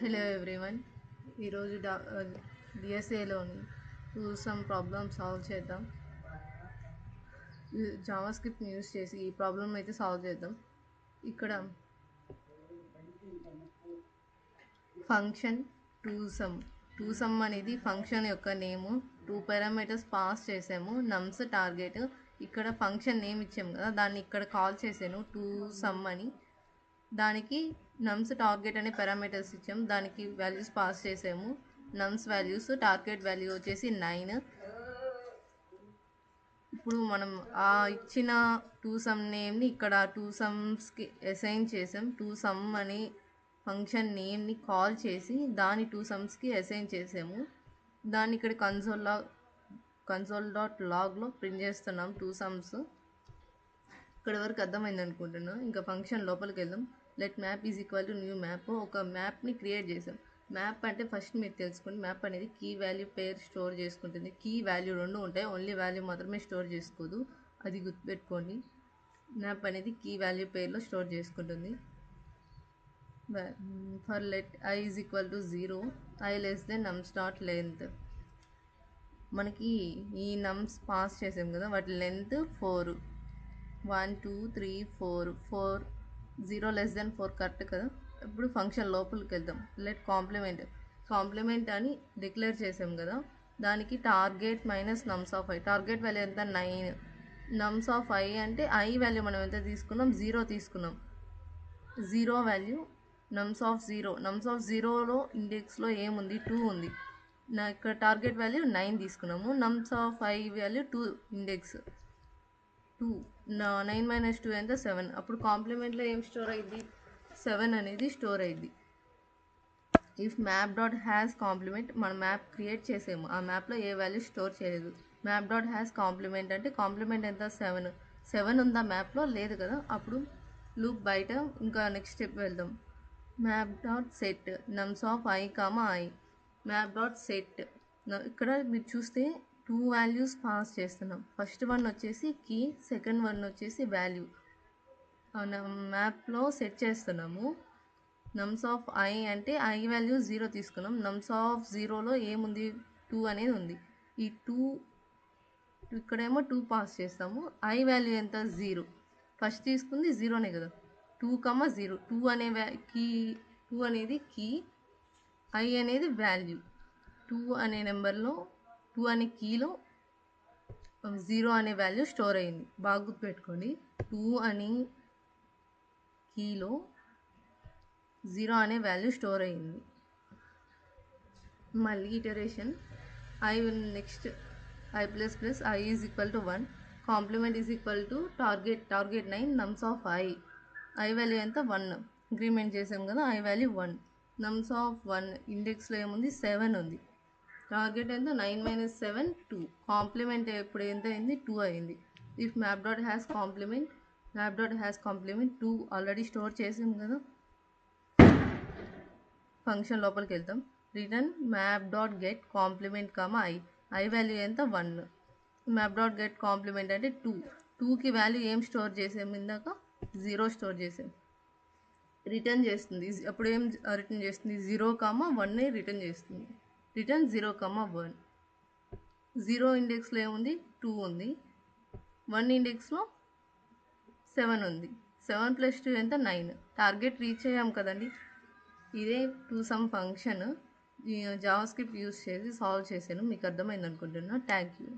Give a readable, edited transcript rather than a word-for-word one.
Hello everyone, ఈరోజు డిఎస్ఏలోని some problem solve చేద్దాం. Java స్క్రిప్ట్ని use చేసి ఈ ప్రాబ్లమ్ అయితే సాల్వ్ చేద్దాం. ఇక్కడ ఫంక్షన్ టూ సమ్ అనేది ఫంక్షన్ యొక్క నేము. 2 పారామీటర్స్ పాస్ చేసాము. నమ్స్ టార్గెట్. ఇక్కడ ఫంక్షన్ నేమ్ ఇచ్చాము కదా, దాన్ని ఇక్కడ కాల్ చేసాను టూ సమ్ అని. దానికి నమ్స్ టార్గెట్ అనే పారామీటర్స్ ఇచ్చాము, దానికి వాల్యూస్ పాస్ చేసాము. నమ్స్ వాల్యూస్, టార్గెట్ వాల్యూ వచ్చేసి 9. ఇప్పుడు మనం ఆ ఇచ్చిన టూ సమ్ నేమ్ని ఇక్కడ టూ సమ్స్కి అసైన్ చేసాం. టూ సమ్ అనే ఫంక్షన్ నేమ్ని కాల్ చేసి దాని టూ సమ్స్కి అసైన్ చేసాము. దాన్ని ఇక్కడ console.logలో ప్రింట్ చేస్తున్నాం టూ సమ్స్. ఇక్కడ వరకు అర్థమైంది అనుకుంటున్నాను. ఇంకా ఫంక్షన్ లోపలికి వెళ్దాం. Let map is equal to new map. ఒక మ్యాప్ని క్రియేట్ చేసాం. మ్యాప్ అంటే ఫస్ట్ మీరు తెలుసుకోండి, మ్యాప్ అనేది కీ వాల్యూ పేర్ స్టోర్ చేసుకుంటుంది. కీ వాల్యూ రెండు ఉంటాయి, ఓన్లీ వాల్యూ మాత్రమే స్టోర్ చేసుకోదు, అది గుర్తుపెట్టుకోండి. మ్యాప్ అనేది కీ వాల్యూ పేర్లో స్టోర్ చేసుకుంటుంది. For let I is equal to 0, I less than నమ్స్ dot length. మనకి ఈ నమ్స్ పాస్ చేసాం కదా, వాటి లెంత్ 4. 1 2 3 4 4 0 లెస్ దెన్ 4 కరెక్ట్ కదా. ఇప్పుడు ఫంక్షన్ లోపలికి వెళ్దాం. లెట్ కాంప్లిమెంట్ అని డిక్లేర్ చేసాం కదా, దానికి target minus nums of I. Target value ఎంత? 9. నమ్స్ ఆఫ్ ఐ అంటే ఐ వాల్యూ మనం ఎంత తీసుకున్నాం? 0 తీసుకున్నాం. 0 value nums of 0. Nums of 0లో ఇండెక్స్లో ఏముంది? 2 ఉంది. ఇక్కడ టార్గెట్ వాల్యూ 9 తీసుకున్నాము. Nums of I value 2 index 2. 9 minus 2 ఎంత? 7. అప్పుడు కాంప్లిమెంట్లో ఏం స్టోర్ అయ్యింది? 7 అనేది స్టోర్ అయ్యింది. If map dot has complement, మనం మ్యాప్ క్రియేట్ చేసాము, ఆ మ్యాప్లో ఏ వాల్యూ స్టోర్ చేయలేదు. మ్యాప్ డాట్ హ్యాస్ కాంప్లిమెంట్ అంటే కాంప్లిమెంట్ ఎంత? 7. 7 ఉందా మ్యాప్లో? లేదు కదా. అప్పుడు లూప్ బయట ఇంకా నెక్స్ట్ స్టెప్ వెళ్దాం. Map dot set నమ్స్ of I comma I. Map dot set, ఇక్కడ మీరు చూస్తే 2 వాల్యూస్ పాస్ చేస్తున్నాం. ఫస్ట్ వన్ వచ్చేసి కీ, సెకండ్ వన్ వచ్చేసి వాల్యూ. మ్యాప్లో సెట్ చేస్తున్నాము. నమ్స్ ఆఫ్ ఐ అంటే ఐ వాల్యూ 0 తీసుకున్నాం. నమ్స్ ఆఫ్ 0లో ఏముంది? 2 అనేది ఉంది. ఈ 2 ఇక్కడేమో 2 పాస్ చేస్తాము. ఐ వాల్యూ ఎంత? 0. ఫస్ట్ తీసుకుంది 0నే కదా, 2, 0. 2 అనేది కీ, ఐ అనేది వాల్యూ. 2 అనే నెంబర్లో, 2 అనే కీలో 0 అనే వాల్యూ స్టోర్ అయింది. బాగా గుర్తుపెట్టుకోండి. 2 అనే కీలో 0 అనే వాల్యూ స్టోర్ అయింది. మళ్ళీ iteration i next i plus plus i is equal to 1. Complement is equal to target 9 nums of i. I value ఎంత? 1. ఇంక్రిమెంట్ చేసాం కదా, ఐ వాల్యూ 1. నమ్స్ ఆఫ్ 1 ఇండెక్స్లో ఏముంది? 7 ఉంది. టార్గెట్ ఎంత? 9 మైనస్ 7 2. కాంప్లిమెంట్ ఎప్పుడు ఎంత అయింది? 2 అయింది. If map dot has complement 2 already store చేసాం కదా. ఫంక్షన్ లోపలికి వెళ్తాం. Return map dot get complement comma i. I value ఎంత? 1. మ్యాప్ డాట్ గెట్ కాంప్లిమెంట్ అంటే 2. 2కి వాల్యూ ఏం స్టోర్ చేసాము? ఇందాక 0 స్టోర్ చేసాం. రిటర్న్ చేస్తుంది. అప్పుడు ఏం రిటర్న్ చేస్తుంది? 0, 1ని రిటర్న్ చేస్తుంది. రిటర్న్ 0, 1. 0 ఇండెక్స్లో ఏముంది? 2 ఉంది. 1 ఇండెక్స్లో 7 ఉంది. 7 ప్లస్ 2 ఎంత? 9. టార్గెట్ రీచ్ అయ్యాం కదండి. ఇదే two sum function Java script use చేసి సాల్వ్ చేశాను. మీకు అర్థమైంది అనుకుంటున్నా. Thank you.